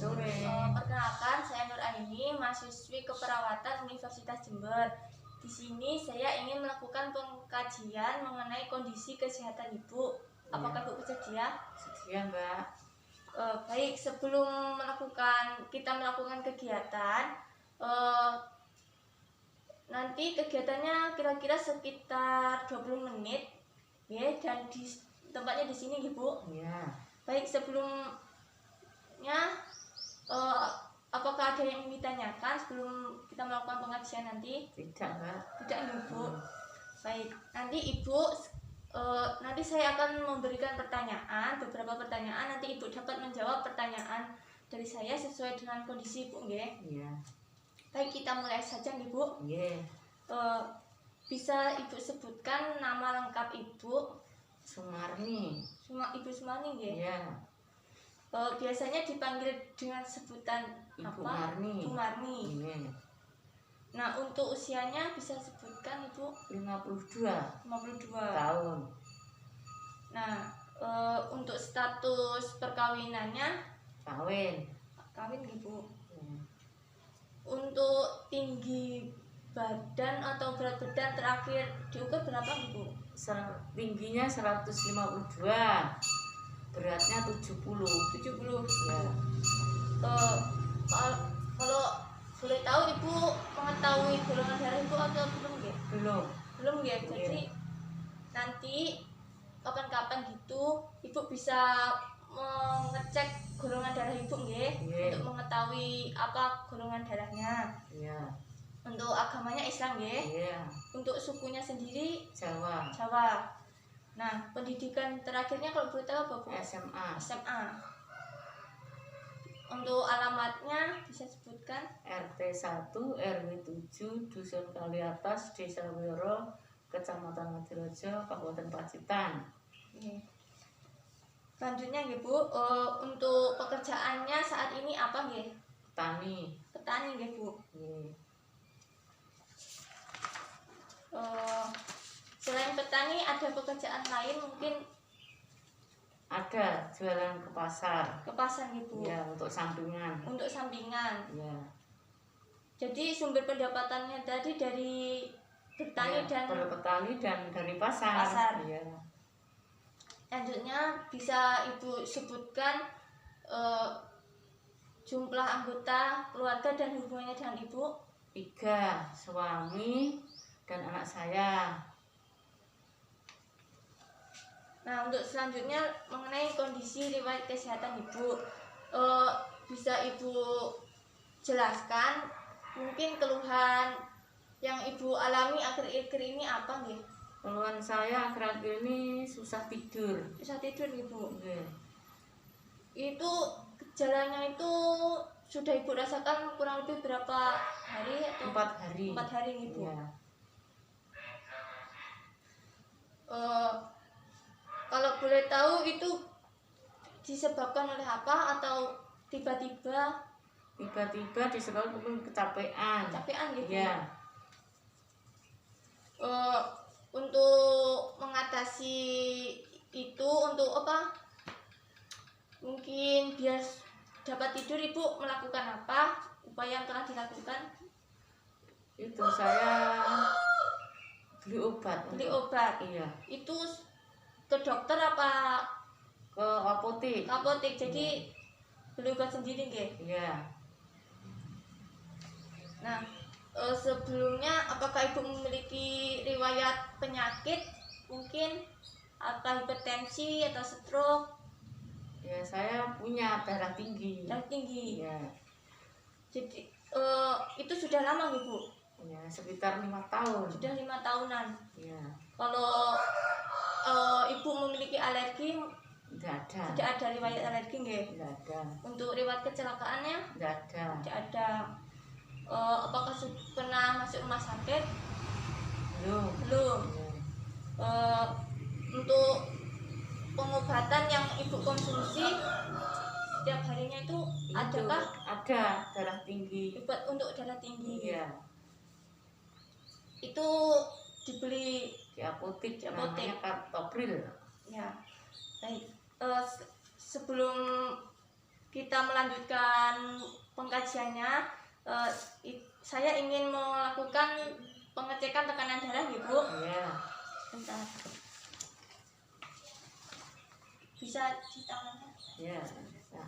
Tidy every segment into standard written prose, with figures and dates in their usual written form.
sore. Perkenalkan, saya Nur Aini, mahasiswi keperawatan Universitas Jember. Di sini saya ingin melakukan pengkajian mengenai kondisi kesehatan ibu. Apakah ibu bersedia? Sedia, Mbak. Baik, sebelum kita melakukan kegiatan, nanti kegiatannya kira-kira sekitar 20 menit, ya, dan tempatnya di sini, Ibu. Iya. Baik, sebelumnya apakah ada yang ingin ditanyakan sebelum kita melakukan pengajian nanti? Tidak, Mbak. Tidak, Ibu. Baik, nanti Ibu nanti saya akan memberikan beberapa pertanyaan. Nanti Ibu dapat menjawab pertanyaan dari saya sesuai dengan kondisi Ibu, nggih? Iya. Baik, kita mulai saja, Ibu. Iya. Bisa Ibu sebutkan nama lengkap Ibu? Sumarni. Ibu Sumarni, nggih? Iya. Biasanya dipanggil dengan sebutan Ibu apa? Marni. Ibu Marni. Iya. Nah, untuk usianya bisa sebutkan, Ibu? 52 tahun. Nah, untuk status perkawinannya? Kawin, Ibu. ya. Untuk tinggi badan atau berat badan terakhir diukur berapa, Ibu? Tingginya 152, beratnya 70. Ya. Kalau boleh tahu, Ibu mengetahui golongan darah Ibu atau belum, nggih? Belum, ya. Jadi nanti kapan-kapan gitu Ibu bisa mengecek golongan darah Ibu, nggih, untuk mengetahui apa golongan darahnya. Iya. Untuk agamanya Islam, nggih. Iya. Untuk sukunya sendiri Jawa. Nah, pendidikan terakhirnya kalau boleh tahu apa, Bu? SMA. Untuk alamatnya bisa sebutkan? RT 1 RW 7 Dusun Kali Atas, Desa Wiro, Kecamatan Ngadirejo, Kabupaten Pacitan. Selanjutnya, Bu, untuk pekerjaannya saat ini apa, nggih? Petani, nggih, Bu. Selain petani ada pekerjaan lain mungkin? Ada, jualan ke pasar. Nggih, Bu. Ya, untuk sampingan. Ya. Jadi sumber pendapatannya tadi dari petani dan dari pasar. Ya. Selanjutnya bisa Ibu sebutkan jumlah anggota keluarga dan hubungannya dengan Ibu? 3, suami dan anak saya. Nah, untuk selanjutnya mengenai kondisi riwayat kesehatan Ibu, bisa Ibu jelaskan mungkin keluhan yang Ibu alami akhir-akhir ini apa, nggih? Keluhan saya akhir-akhir ini susah tidur. Ibu. Itu gejalanya itu sudah Ibu rasakan kurang lebih berapa hari atau 4 hari? 4 hari, Ibu. Ya. Kalau boleh tahu itu disebabkan oleh apa atau tiba-tiba disebabkan kecapean, gitu? Ya. Untuk mengatasi itu, untuk apa? Mungkin biar dapat tidur Ibu melakukan apa? Upaya yang telah dilakukan? Itu saya beli obat. Iya. Itu ke dokter apa ke apotek? Jadi beli obat sendiri, nggih? Iya. Nah, sebelumnya apakah Ibu memiliki riwayat penyakit mungkin atau hipertensi atau stroke? Ya, saya punya darah tinggi. Ya. Jadi itu sudah lama, Ibu? Ya, sekitar 5 tahun. Sudah 5 tahunan. Ya. Kalau Ibu memiliki alergi? Tidak ada riwayat alergi, nggih? Tidak ada. Untuk riwayat kecelakaannya? Tidak ada. Apakah pernah masuk rumah sakit? Belum. Untuk pengobatan yang Ibu konsumsi setiap harinya itu adakah? Ada, darah tinggi. Untuk darah tinggi. Iya. Itu dibeli di apotek. Namanya Kartopril. Ya. Baik. Sebelum kita melanjutkan pengkajiannya, saya ingin melakukan pengecekan tekanan darah, Ibu. Iya. Bentar. Bisa di tangannya? Iya, bisa.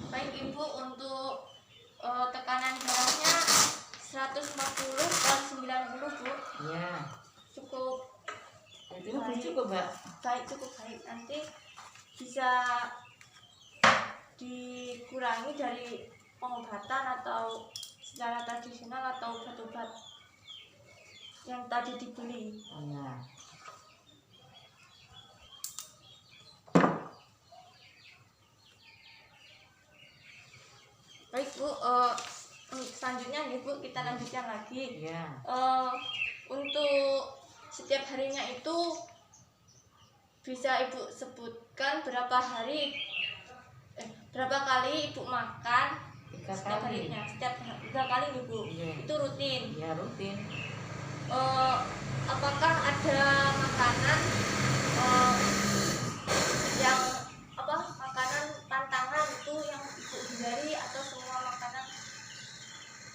Baik Ibu, untuk tekanan darahnya 140/90, Bu. Iya. Cukup Itu cukup, Mbak. baik, cukup baik. Nanti bisa dikurangi dari pengobatan atau secara tradisional atau obat-obat yang tadi dibeli. Iya. Baik Bu, selanjutnya nih Bu, kita lanjutkan lagi. Iya. Untuk setiap harinya itu bisa Ibu sebutkan berapa kali Ibu makan 3 setiap kali. harinya, setiap 3 kali nih Bu. Iya. Itu rutin. Ya, rutin. Apakah ada makanan yang makanan pantangan itu yang Ibu hindari, atau semua makanan?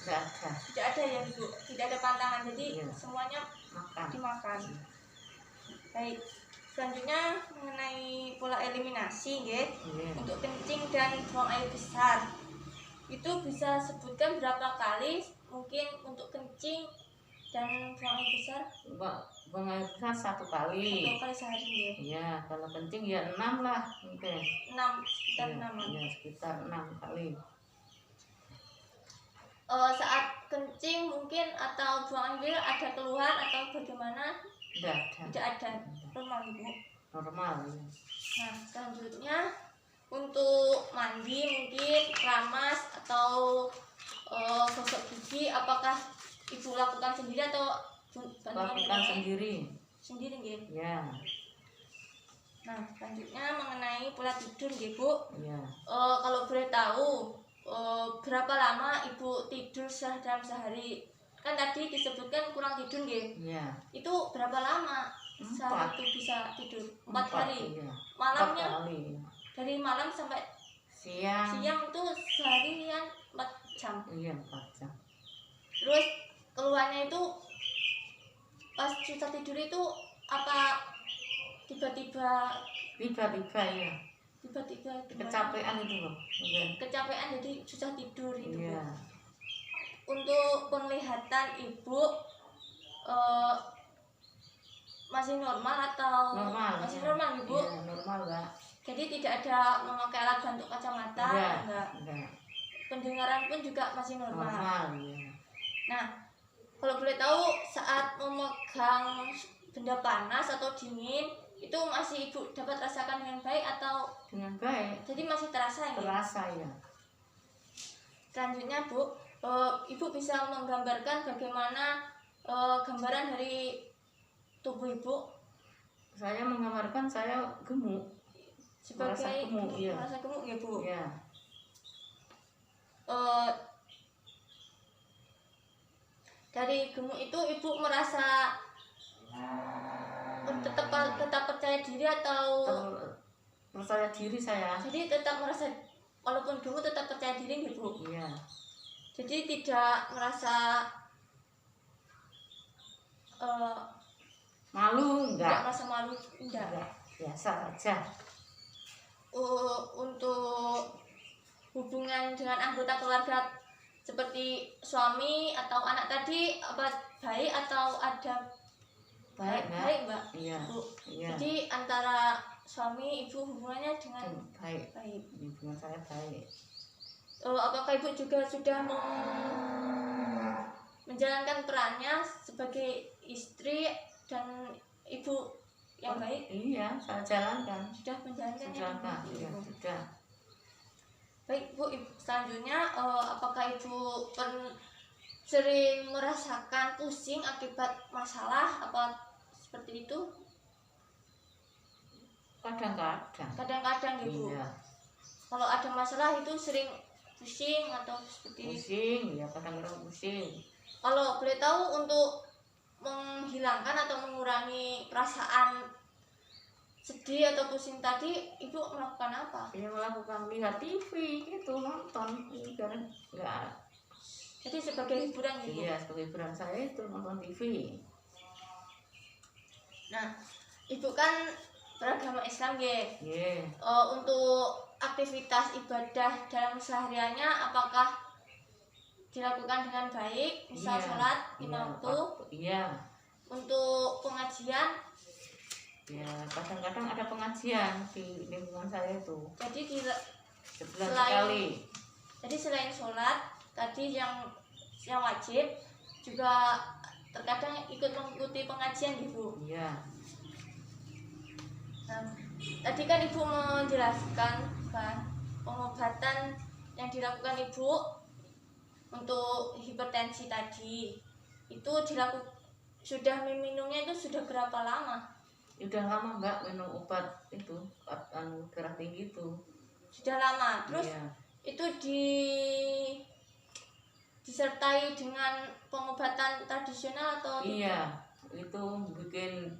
Enggak ada. Tidak ada ya Ibu, tidak ada pantangan, jadi Iya. semuanya Makan. dimakan. Baik, selanjutnya mengenai pola eliminasi, nggih. Iya. Untuk kencing dan buang air besar, itu bisa sebutkan berapa kali mungkin untuk kencing dan buang air besar? Buang air besar 1 kali. 1 kali sehari, nggih. Iya, kalau kencing ya 6 lah mungkin. 6, sekitar Iya, 6. iya, sekitar 6 kali. Saat kencing mungkin atau buang air ada keluhan atau bagaimana? Tidak ada. Tidak ada, normal Ibu. Normal ya. Nah, selanjutnya untuk mandi mungkin keramas atau gosok gigi, apakah Ibu lakukan sendiri atau bantuan Lakukan nenek? sendiri. Sendiri, nggih. Ya. Nah, selanjutnya mengenai pola tidur, nggih Bu. Iya. Kalau boleh tahu, berapa lama Ibu tidur dalam sehari? Kan tadi disebutkan kurang tidur, nggih. Iya. Itu berapa lama 4. sehari itu bisa tidur? 4 hari. Iya. Malamnya 4 kali. dari malam sampai Siang. siang itu seharian 4 jam. Iya, 4 jam. Terus keluhannya itu pas susah tidur itu apa tiba-tiba Tiba-tiba gimana? kecapean itu loh. Iya. Kecapean jadi susah tidur itu, Bu. Iya. Untuk penglihatan Ibu masih normal atau Normal. masih ya. normal, Ibu? Iya, normal, Mbak. Jadi tidak ada memakai alat bantu kacamata, Iya. enggak. Enggak. Pendengaran pun juga masih normal. Normal, ya. Nah, kalau boleh tahu saat memegang benda panas atau dingin itu masih Ibu dapat rasakan dengan baik atau Dengan baik. jadi masih terasa ya? Terasa ya. Selanjutnya Bu, Ibu bisa menggambarkan bagaimana gambaran dari tubuh Ibu Saya menggambarkan saya gemuk. sebagai Merasa gemuk, iya. merasa gemuk ya Bu. Ya. Dari gemuk itu Ibu merasa tetap percaya diri atau percaya diri saya. Jadi tetap merasa, walaupun gemuk tetap percaya diri nggih, Bu? Iya. Jadi tidak merasa Malu tidak enggak? merasa malu, enggak. Biasa aja. Untuk hubungan dengan anggota keluarga seperti suami atau anak tadi apa baik atau ada Baik, Mbak? Iya. Bu. Iya. Jadi antara suami ibu hubungannya dengan baik. Hubungan saya baik. Apakah ibu juga sudah menjalankan perannya sebagai istri dan ibu yang baik? Iya, saya jalankan. Sudah menjalankannya? Iya, sudah. Baik Bu, selanjutnya apakah ibu sering merasakan pusing akibat masalah apa seperti itu? Kadang-kadang Ibu. Iya. Kalau ada masalah itu sering pusing atau seperti pusing, ya kadang-kadang pusing. Kalau boleh tahu untuk menghilangkan atau mengurangi perasaan sedih atau pusing tadi, ibu melakukan apa? Ya melakukan lihat TV gitu, nonton, kan enggak. Jadi sebagai hiburan gitu? Iya, sebagai hiburan saya itu nonton TV. Nah, ibu kan beragama Islam ya? Yeah. Untuk aktivitas ibadah dalam sehariannya apakah dilakukan dengan baik? Misal sholat 5 waktu? Iya. Untuk pengajian? Ya, kadang-kadang ada pengajian di lingkungan saya itu. Jadi sebulan sekali. Jadi selain sholat tadi yang wajib, juga terkadang ikut mengikuti pengajian gitu. Iya. Nah, tadi kan ibu menjelaskan kan pengobatan yang dilakukan ibu untuk hipertensi tadi itu sudah meminumnya itu sudah berapa lama? Sudah lama Mbak minum obat itu darah tinggi itu. Sudah lama. Terus iya. Itu disertai dengan pengobatan tradisional atau iya itu bikin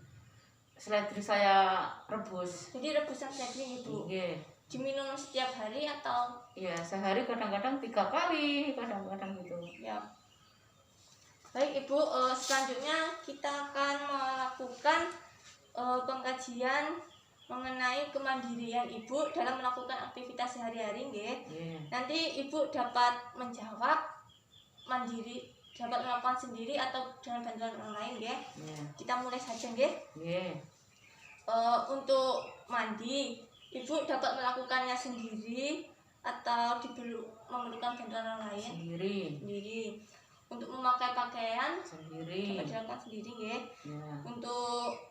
seledri saya rebus. Jadi rebusan seledri itu iya. Diminum setiap hari atau? Iya, sehari kadang-kadang 3 kali, kadang-kadang gitu ya. Baik Ibu, selanjutnya kita akan melakukan pengkajian mengenai kemandirian Ibu dalam melakukan aktivitas sehari-hari nggih. Yeah. Nanti Ibu dapat menjawab mandiri, dapat melakukan sendiri atau dengan bantuan orang lain nggih. Yeah. Kita mulai saja nggih. Yeah. Untuk mandi, Ibu dapat melakukannya sendiri atau memerlukan bantuan orang lain? Sendiri. Untuk memakai pakaian sendiri. Dapat dilakukan sendiri nggih. Yeah. Untuk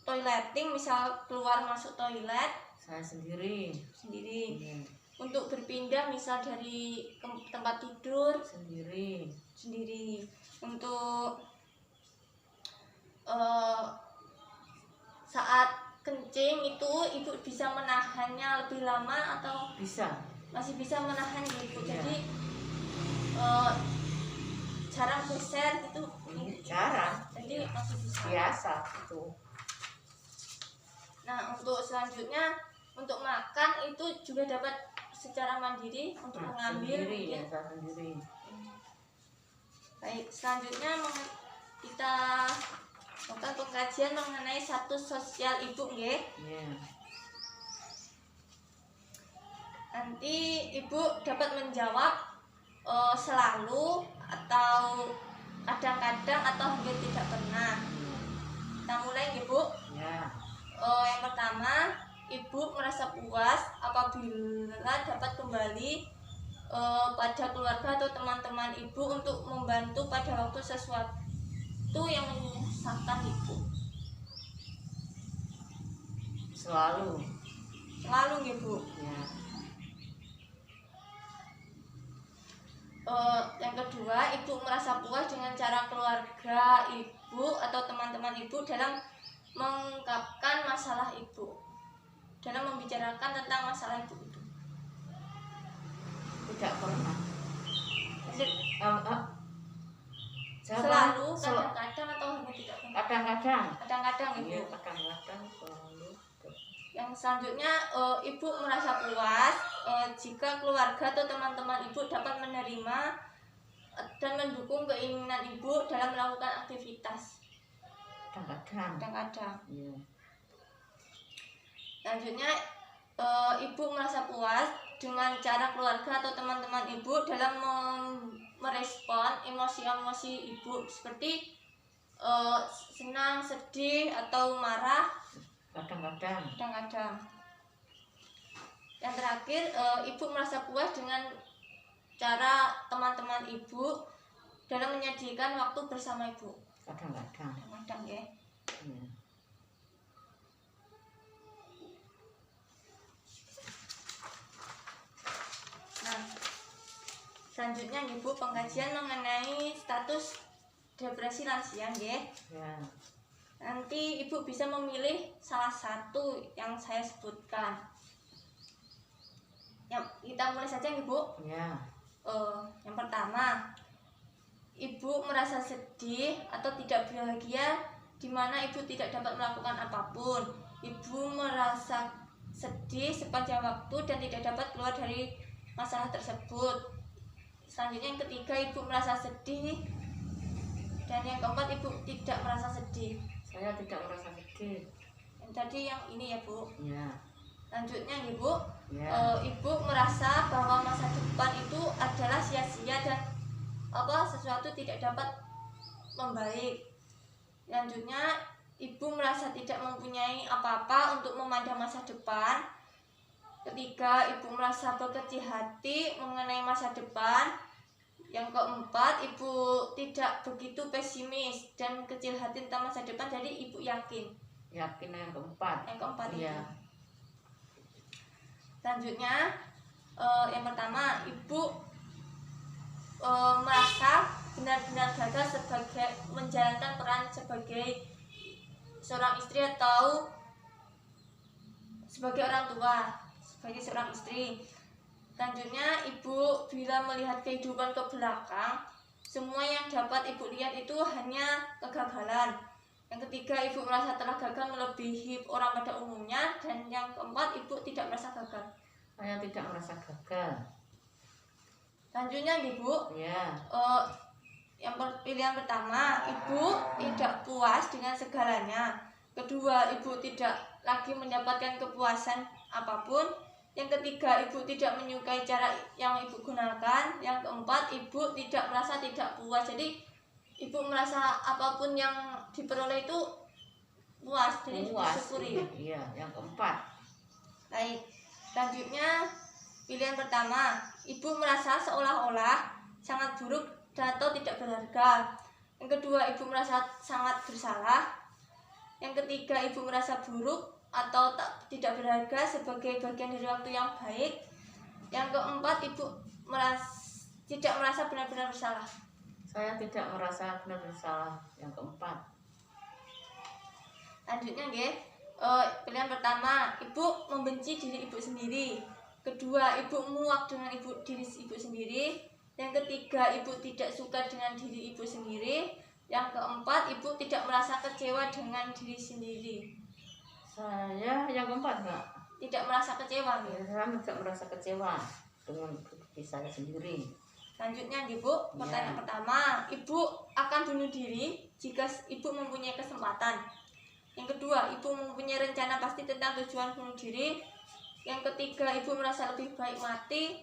toileting, misal keluar masuk toilet saya sendiri. Yeah. Untuk berpindah misal dari tempat tidur sendiri. Untuk saat kencing itu ibu bisa menahannya lebih lama atau masih bisa menahan ibu? Yeah. Jadi jarang geser gitu? Jarang. Jadi masih bisa. Biasa itu. Nah, untuk selanjutnya untuk makan itu juga dapat secara mandiri untuk mengambil sendiri. Baik, selanjutnya kita melakukan pengkajian mengenai status sosial ibu nggih. Yeah. Nanti ibu dapat menjawab selalu atau kadang-kadang atau hampir tidak pernah. Kita mulai ibu. Yeah. Yang pertama, ibu merasa puas apabila dapat kembali pada keluarga atau teman-teman ibu untuk membantu pada waktu sesuatu yang menyusahkan ibu. Selalu ibu. Yeah. Yang kedua, ibu merasa puas dengan cara keluarga ibu atau teman-teman ibu dalam mengungkapkan masalah ibu, dalam membicarakan tentang masalah ibu itu. Tidak pernah. Selalu, kadang-kadang atau hanya tidak pernah? Kadang-kadang. Kadang-kadang ibu. Iya, kadang-kadang selalu. Yang selanjutnya, ibu merasa puas jika keluarga atau teman-teman ibu dapat menerima dan mendukung keinginan ibu dalam melakukan aktivitas. Kadang-kadang. Yeah. Selanjutnya, ibu merasa puas dengan cara keluarga atau teman-teman ibu dalam merespon emosi-emosi ibu seperti senang, sedih, atau marah. Kadang-kadang. Yang terakhir, ibu merasa puas dengan cara teman-teman ibu dalam menyajikan waktu bersama ibu. Kadang-kadang ya. Nah, selanjutnya ibu pengkajian mengenai status depresi lansia ya. Nanti ibu bisa memilih salah satu yang saya sebutkan. Kita mulai saja ibu. Yang pertama, ibu merasa sedih atau tidak bahagia di mana ibu tidak dapat melakukan apapun. Ibu merasa sedih sepanjang waktu dan tidak dapat keluar dari masalah tersebut. Selanjutnya yang ketiga, ibu merasa sedih. Dan yang keempat, ibu tidak merasa sedih. Saya tidak merasa sedih. Yang tadi yang ini ya Bu. Selanjutnya ibu, ibu merasa bahwa masa depan itu adalah sia-sia dan sesuatu tidak dapat membaik. Selanjutnya ibu merasa tidak mempunyai apa-apa untuk memandang masa depan. Ketiga, ibu merasa berkecil hati mengenai masa depan. Yang keempat, ibu tidak begitu pesimis dan kecil hati tentang masa depan, jadi ibu yakin. Yang keempat iya. Selanjutnya, yang pertama, ibu merasa benar-benar gagal sebagai menjalankan peran sebagai seorang istri atau sebagai orang tua, sebagai seorang istri. Selanjutnya, ibu bila melihat kehidupan ke belakang, semua yang dapat ibu lihat itu hanya kegagalan. Yang ketiga, ibu merasa telah gagal melebihi orang pada umumnya. Dan yang keempat, ibu tidak merasa gagal. Saya tidak merasa gagal. Selanjutnya ibu, yang pilihan pertama, ibu tidak puas dengan segalanya. Kedua, ibu tidak lagi mendapatkan kepuasan apapun. Yang ketiga, ibu tidak menyukai cara yang ibu gunakan. Yang keempat, ibu tidak merasa tidak puas. Jadi ibu merasa apapun yang diperoleh itu puas, jadi disyukuri. Iya, yang keempat. Baik, selanjutnya pilihan pertama, ibu merasa seolah-olah sangat buruk atau tidak berharga. Yang kedua, ibu merasa sangat bersalah. Yang ketiga, ibu merasa buruk atau tidak berharga sebagai bagian dari waktu yang baik. Yang keempat, ibu tidak merasa benar-benar bersalah. Saya tidak merasa benar bersalah. Yang keempat. Lanjutnya pilihan pertama, ibu membenci diri ibu sendiri. Kedua, ibu muak dengan diri ibu sendiri. Yang ketiga, ibu tidak suka dengan diri ibu sendiri. Yang keempat, ibu tidak merasa kecewa dengan diri sendiri. Saya yang keempat enggak? Tidak merasa kecewa. Saya tidak merasa kecewa dengan diri saya sendiri. Selanjutnya ibu, pertanyaan pertama, ibu akan bunuh diri jika ibu mempunyai kesempatan. Yang kedua, ibu mempunyai rencana pasti tentang tujuan bunuh diri. Yang ketiga, ibu merasa lebih baik mati.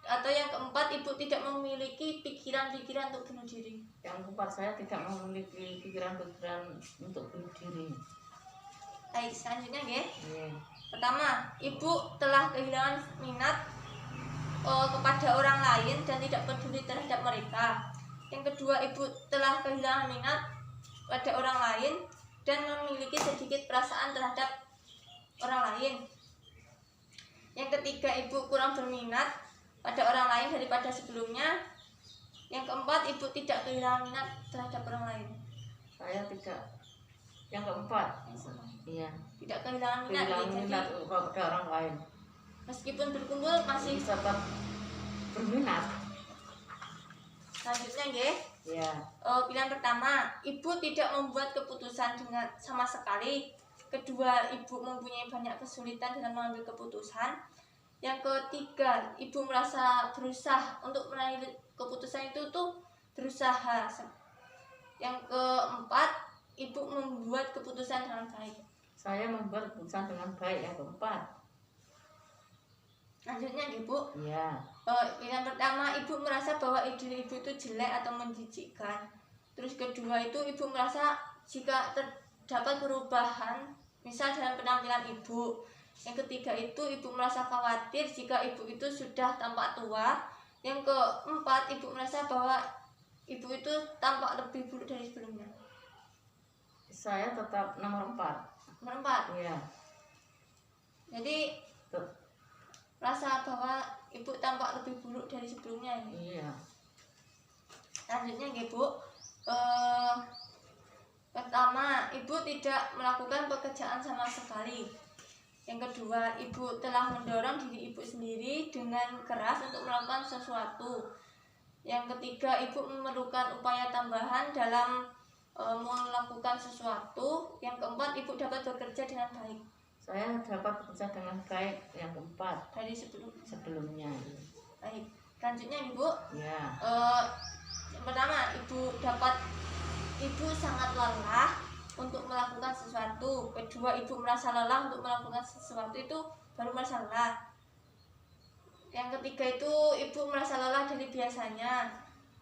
Atau yang keempat, ibu tidak memiliki pikiran-pikiran untuk bunuh diri. Yang keempat, saya tidak memiliki pikiran-pikiran untuk bunuh diri. Baik, selanjutnya pertama, ibu telah kehilangan minat kepada orang lain dan tidak peduli terhadap mereka. Yang kedua, ibu telah kehilangan minat pada orang lain dan memiliki sedikit perasaan terhadap orang lain. Yang ketiga, ibu kurang berminat pada orang lain daripada sebelumnya. Yang keempat, ibu tidak kehilangan minat terhadap orang lain. Saya tidak. Yang keempat, tidak kehilangan minat, minat pada orang lain. Meskipun berkumpul masih tetap berminat. Selanjutnya pilihan pertama, ibu tidak membuat keputusan dengan sama sekali. kedua, ibu mempunyai banyak kesulitan dalam mengambil keputusan. Yang ketiga, ibu merasa berusaha untuk mengambil keputusan itu tuh berusaha. Yang keempat, ibu membuat keputusan dengan baik. Saya membuat keputusan dengan baik. Yang keempat. Lanjutnya ibu. Ya. Yang pertama, ibu merasa bahwa ide ibu itu jelek atau menjijikkan. Terus kedua itu ibu merasa jika terdapat perubahan, misal dalam penampilan ibu. Yang ketiga itu ibu merasa khawatir jika ibu itu sudah tampak tua. Yang keempat, ibu merasa bahwa ibu itu tampak lebih buruk dari sebelumnya. Saya tetap nomor 4. Nomor 4? Iya. Jadi merasa bahwa ibu tampak lebih buruk dari sebelumnya ini. Iya. Lanjutnya ibu, pertama, ibu tidak melakukan pekerjaan sama sekali. Yang kedua, ibu telah mendorong diri ibu sendiri dengan keras untuk melakukan sesuatu. Yang ketiga, ibu memerlukan upaya tambahan dalam melakukan sesuatu. Yang keempat, ibu dapat bekerja dengan baik. Saya dapat bekerja dengan baik. Yang keempat. Dari sebelumnya. Baik. Selanjutnya ibu. Ya. Yang pertama, ibu sangat lelah untuk melakukan sesuatu. Kedua, ibu merasa lelah untuk melakukan sesuatu, itu baru merasa lelah. Yang ketiga itu ibu merasa lelah dari biasanya.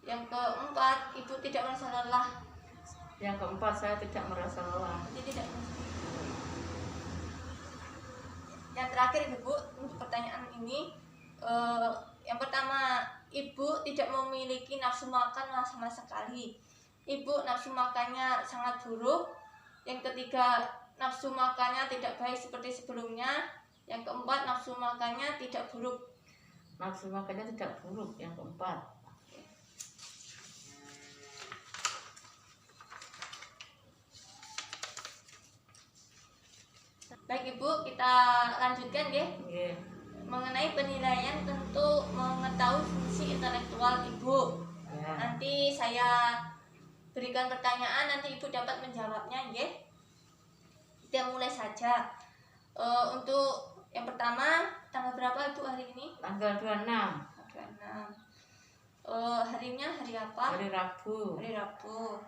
Yang keempat, ibu tidak merasa lelah. Yang keempat, saya tidak merasa lelah. Tidak merasa. Yang terakhir ibu, untuk pertanyaan ini, yang pertama, ibu tidak memiliki nafsu makan sama sekali. Ibu nafsu makannya sangat buruk. Yang ketiga, nafsu makannya tidak baik seperti sebelumnya. Yang keempat, nafsu makannya tidak buruk. Nafsu makannya tidak buruk. Yang keempat. Baik ibu, kita lanjutkan ya. Yeah. Mengenai penilaian, tentu mengetahui fungsi intelektual ibu. Yeah. Nanti saya berikan pertanyaan, nanti ibu dapat menjawabnya ya. Kita mulai saja. Untuk yang pertama, tanggal berapa ibu hari ini? Tanggal 26. 26. Harinya hari apa? Hari Rabu. Hari Rabu.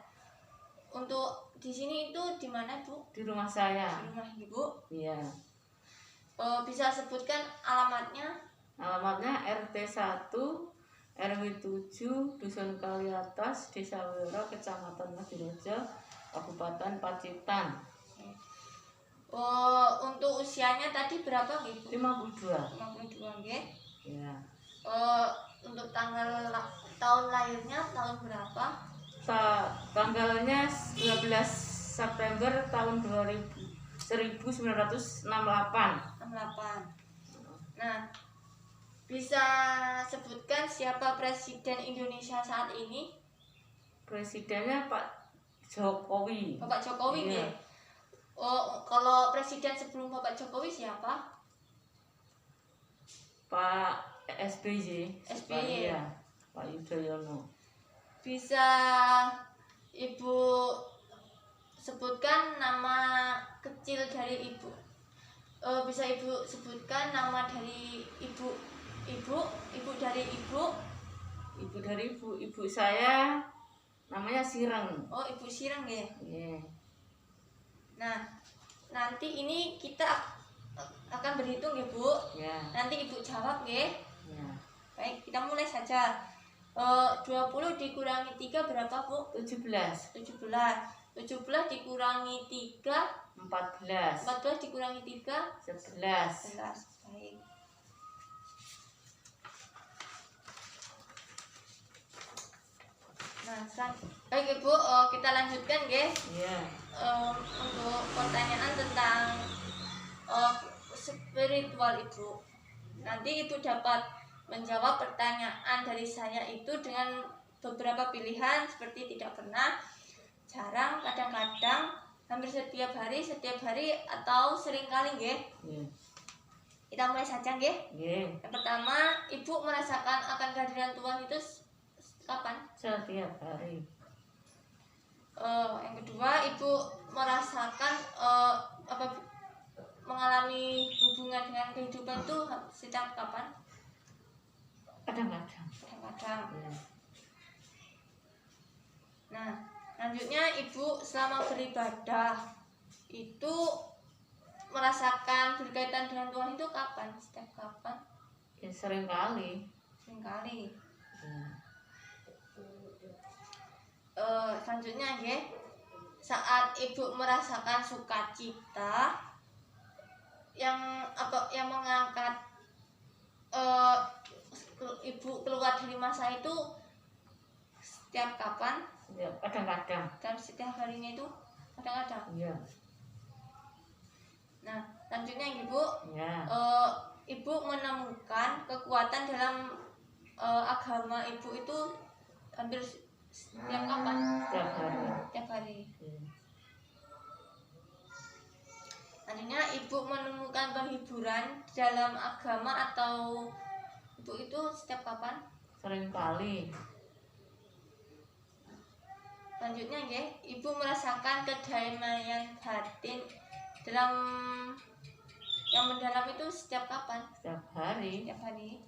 Untuk di sini itu di mana bu? Di rumah saya. Di rumah ibu? Iya. Bisa sebutkan alamatnya? Alamatnya RT 1 RW 7 Dusun Kali Atas, Desa Wiro, Kecamatan Ngadirejo, Kabupaten Pacitan. Untuk usianya tadi berapa ibu? 52. 52 nggih. Ya. Untuk tahun lahirnya tahun berapa? Tanggalnya 12 September tahun 1968. Nah, bisa sebutkan siapa presiden Indonesia saat ini? Presidennya Pak Jokowi. Bapak Jokowi Iya. ya. Kalau presiden sebelum Bapak Jokowi siapa? Pak SBY. SBY. Ya. Pak Yudhoyono. Bisa ibu sebutkan nama kecil dari ibu? Bisa ibu sebutkan nama dari ibu dari ibu? Ibu dari ibu saya namanya Sireng. Oh, Ibu Sireng ya. Yeah. Nah, nanti ini kita akan berhitung ya Bu. Yeah. Nanti ibu jawab ya. Yeah. Baik, kita mulai saja. 20 dikurangi 3 berapa Bu? 17. 17 dikurangi 3 14. 14 dikurangi 3 11. 11. Baik. Nah, baik Ibu, kita lanjutkan ya. Yeah. Untuk pertanyaan tentang spiritual Ibu. Nanti Ibu dapat menjawab pertanyaan dari saya itu dengan beberapa pilihan seperti tidak pernah, jarang, kadang-kadang, hampir setiap hari atau seringkali nggih. Yeah. Kita mulai saja nggih. Yeah. Yang pertama, Ibu merasakan akan kehadiran Tuhan itu kapan? Setiap hari. Yang kedua, Ibu merasakan mengalami hubungan dengan kehidupan itu setiap kapan? Kadang-kadang. Kadang-kadang. Ya. Nah, selanjutnya ibu selama beribadah itu merasakan berkaitan dengan Tuhan itu kapan? Setiap kapan? Ya, sering kali. Seringkali. Ya. Selanjutnya ya, saat ibu merasakan sukacita yang mengangkat ibu keluar dari masa itu setiap kapan? Kadang-kadang. Dan setiap harinya itu kadang-kadang. Iya. Nah, selanjutnya ibu, Ya. ibu menemukan kekuatan dalam agama ibu itu hampir setiap kapan? Setiap hari. Setiap hari. Ya. Selanjutnya ibu menemukan penghiburan dalam agama atau ibu itu setiap kapan? Sering kali. Selanjutnya ya, ibu merasakan kedamaian batin dalam yang mendalam itu setiap kapan? Setiap hari. Setiap hari.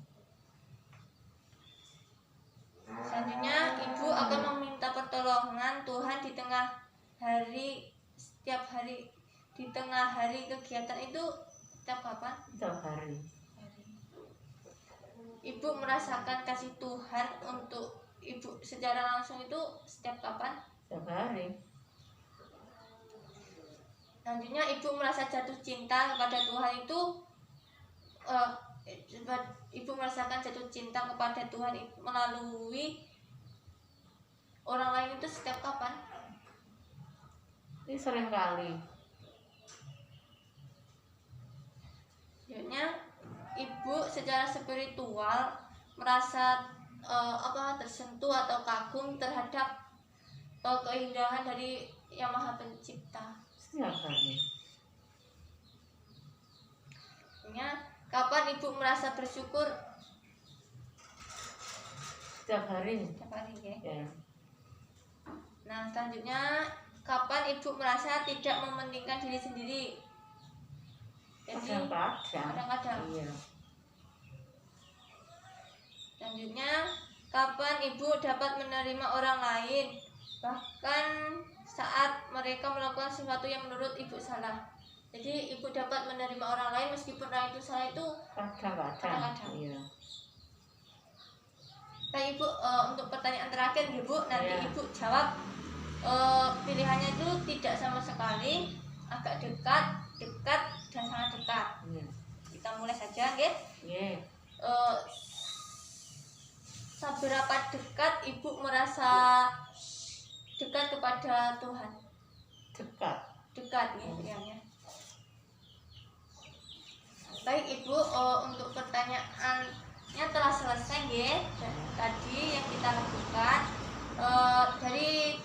Selanjutnya ibu akan meminta pertolongan Tuhan di tengah hari, setiap hari, di tengah hari kegiatan itu setiap kapan? Setiap hari. Ibu merasakan kasih Tuhan untuk ibu secara langsung itu setiap kapan? Setiap hari. Selanjutnya ibu merasa jatuh cinta kepada Tuhan itu ibu merasakan jatuh cinta kepada Tuhan melalui orang lain itu setiap kapan? Ini sering kali. Selanjutnya ibu secara spiritual merasa tersentuh atau kagum terhadap keindahan dari Yang Maha Pencipta. Setiap hari. Kapan ibu merasa bersyukur? Setiap hari. Setiap hari ya. Ya. Nah, selanjutnya kapan ibu merasa tidak mementingkan diri sendiri? Jadi kadang-kadang. Iya. Selanjutnya, kapan ibu dapat menerima orang lain, bahkan saat mereka melakukan sesuatu yang menurut ibu salah? Jadi ibu dapat menerima orang lain meskipun orang itu salah itu kadang-kadang. Iya. Nah ibu, untuk pertanyaan terakhir ibu, nanti Iya. ibu jawab pilihannya itu tidak sama sekali, agak dekat, dan sangat dekat. Iya. Kita mulai saja, ya. Iya. Seberapa dekat ibu merasa dekat kepada Tuhan? Dekat ya. Baik ibu, untuk pertanyaannya telah selesai ya. Tadi yang kita lakukan dari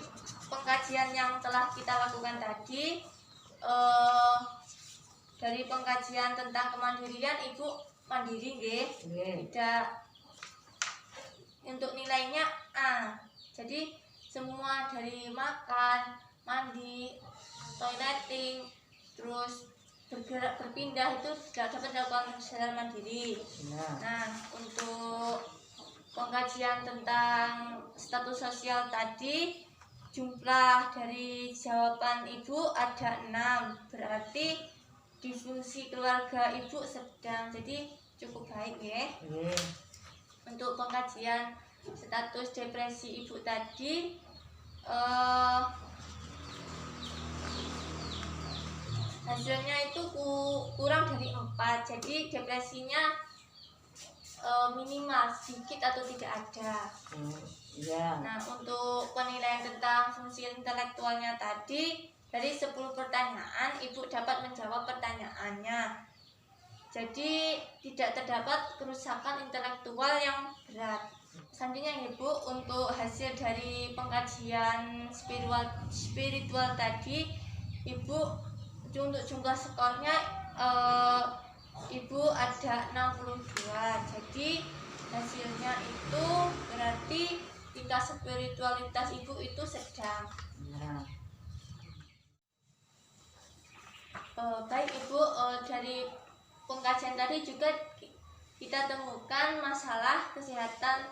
pengkajian yang telah kita lakukan tadi, dari pengkajian tentang kemandirian ibu mandiri nggih. Tidak, untuk nilainya A. Jadi semua dari makan, mandi, toileting, terus bergerak berpindah itu tidak dapat dilakukan secara mandiri. Nah, untuk pengkajian tentang status sosial tadi, jumlah dari jawaban ibu ada 6, berarti disfungsi keluarga ibu sedang, jadi cukup baik ya. Untuk pengkajian status depresi ibu tadi, hasilnya itu kurang dari 4, jadi depresinya minimal, sedikit atau tidak ada. Nah, untuk penilaian tentang fungsi intelektualnya tadi, dari 10 pertanyaan ibu dapat menjawab pertanyaannya, jadi tidak terdapat kerusakan intelektual yang berat. Selanjutnya ibu, untuk hasil dari pengkajian spiritual tadi, ibu untuk jumlah skornya ibu ada 62, jadi hasilnya itu berarti tingkat spiritualitas ibu itu sedang. Baik Ibu, dari pengkajian tadi juga kita temukan masalah kesehatan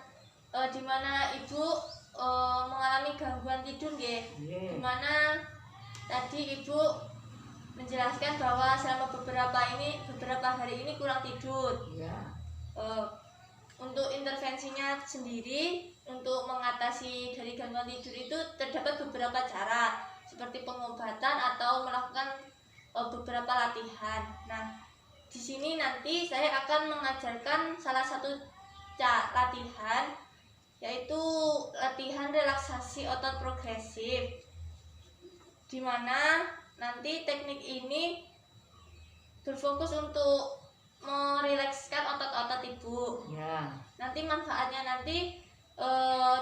di mana Ibu mengalami gangguan tidur nggih. Di mana tadi Ibu menjelaskan bahwa selama beberapa hari ini kurang tidur. Untuk intervensinya sendiri untuk mengatasi dari gangguan tidur itu terdapat beberapa cara seperti pengobatan atau melakukan beberapa latihan. Nah, di sini nanti saya akan mengajarkan salah satu latihan, yaitu latihan relaksasi otot progresif, di mana nanti teknik ini berfokus untuk merilekskan otot-otot Ibu. Nanti manfaatnya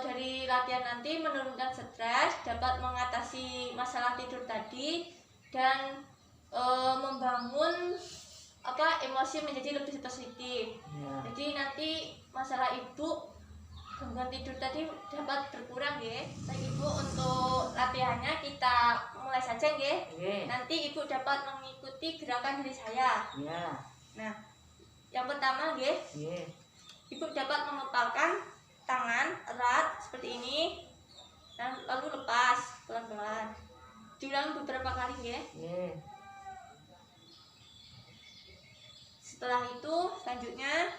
dari latihan nanti menurunkan stres, dapat mengatasi masalah tidur tadi, dan membangun emosi menjadi lebih positif. Jadi nanti masalah Ibu gangguan tidur tadi dapat berkurang ya. Baik Ibu, untuk latihannya kita mulai saja ya. Nanti Ibu dapat mengikuti gerakan dari saya. Nah, yang pertama ya, Ibu dapat mengepalkan tangan erat seperti ini, dan lalu lepas pelan-pelan. Diulang beberapa kali ya. Setelah itu selanjutnya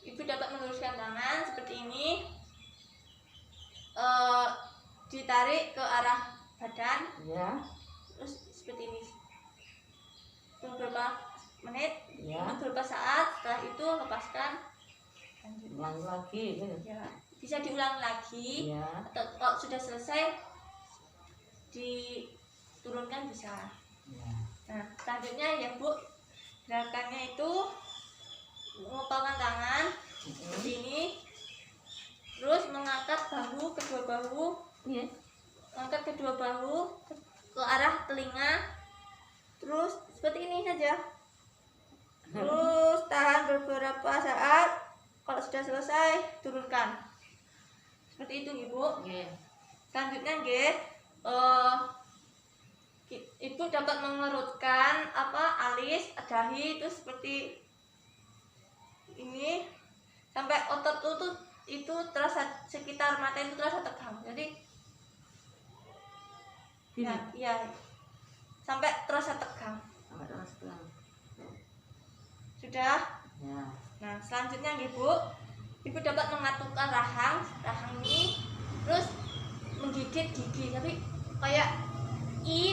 Ibu dapat meluruskan tangan seperti ini, ditarik ke arah badan, terus seperti ini beberapa menit, beberapa saat. Setelah itu lepaskan, ulang lagi bisa diulang lagi, atau kalau sudah selesai diturunkan bisa. Nah, selanjutnya ya Bu, gerakannya itu mengepalkan tangan seperti ini, terus mengangkat kedua bahu ke arah telinga, terus seperti ini saja, terus tahan beberapa saat. Kalau sudah selesai turunkan seperti itu Ibu. Selanjutnya Ibu dapat mengerutkan alis, dahi itu seperti ini sampai otot itu terasa, sekitar mata itu terasa tegang. Jadi sampai terasa tegang. Sudah. Nah, selanjutnya Ibu dapat mengatupkan rahang ini, terus menggigit gigi, tapi kayak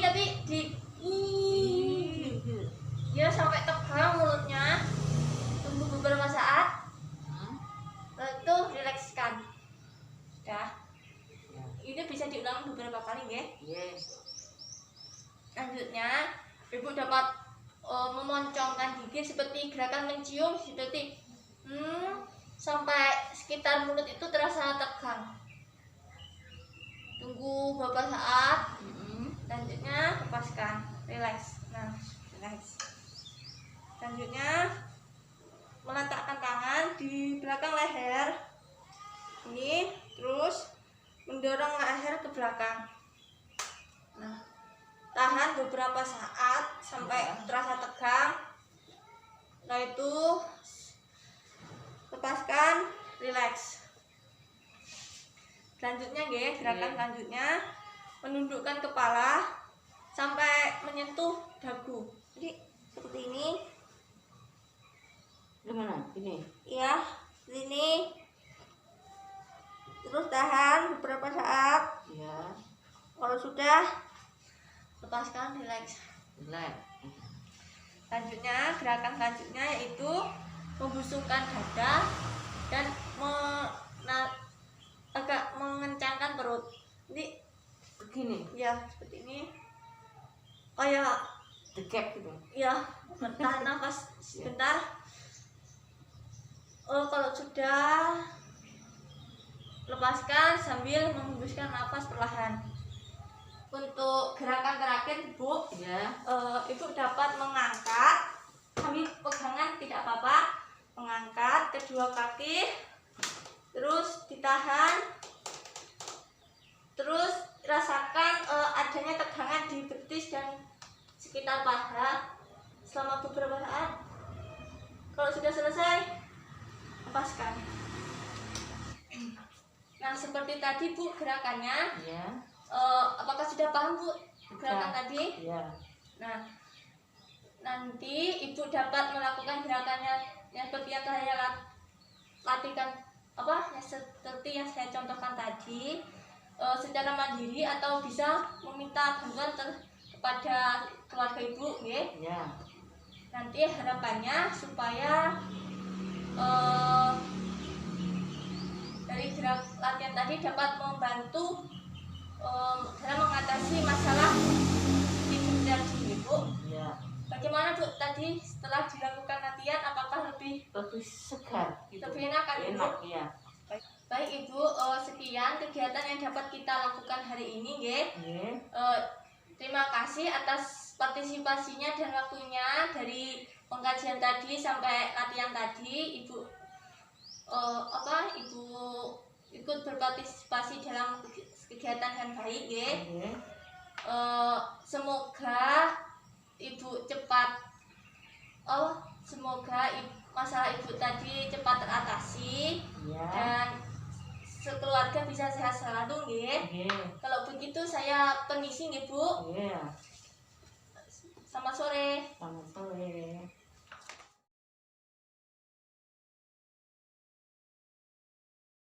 tapi ya sampai tegang mulutnya. Tunggu beberapa saat, lalu rilekskan. Sudah. Ini bisa diulang beberapa kali ya. Selanjutnya Ibu dapat memoncongkan gigi seperti gerakan mencium, seperti sampai sekitar mulut itu terasa tegang. Tunggu beberapa saat. Selanjutnya lepaskan, relax. Nah, relax. Selanjutnya meletakkan tangan di belakang leher ini, terus mendorong leher ke belakang. Nah, tahan beberapa saat sampai terasa tegang. Setelah itu lepaskan, relax. Selanjutnya gerakan selanjutnya menundukkan kepala sampai menyentuh dagu. Jadi seperti ini. Gimana? Ini? Ya, ini. Terus tahan beberapa saat. Kalau sudah, lepaskan, relax. Selanjutnya, gerakan selanjutnya yaitu membusungkan dada dan agak mengencangkan perut. Jadi begini. Seperti ini. Kayak tegap gitu. Tahan nafas sebentar. Kalau sudah, lepaskan sambil menghembuskan nafas perlahan. Untuk gerakan terakhir Ibu, Ibu dapat mengangkat sambil pegangan, tidak apa-apa. Mengangkat kedua kaki, terus ditahan, terus rasakan adanya tegangan di betis dan sekitar paha. seperti tadi Bu gerakannya. Ya. Apakah sudah paham Bu gerakan tadi? Ya. Nah, nanti Ibu dapat melakukan gerakannya yang seperti yang saya latihkan, yang seperti yang saya contohkan tadi, secara mandiri atau bisa meminta bantuan kepada keluarga Ibu, Ya. Nanti harapannya supaya dari latihan tadi dapat membantu dalam mengatasi masalah tidur tadi, Ibu. Ya. Bagaimana Bu tadi setelah dilakukan latihan, apakah lebih segar gitu. Lebih enak kan Ibu? Enak, ya. Baik Ibu, sekian kegiatan yang dapat kita lakukan hari ini, terima kasih atas partisipasinya dan waktunya dari pengkajian tadi sampai latihan tadi. Ibu Ibu ikut berpartisipasi dalam kegiatan yang baik, semoga Ibu cepat masalah Ibu tadi cepat teratasi, dan sekeluarga bisa sehat selalu, Kalau begitu saya permisi, Bu. Iya. Selamat sore. Selamat sore.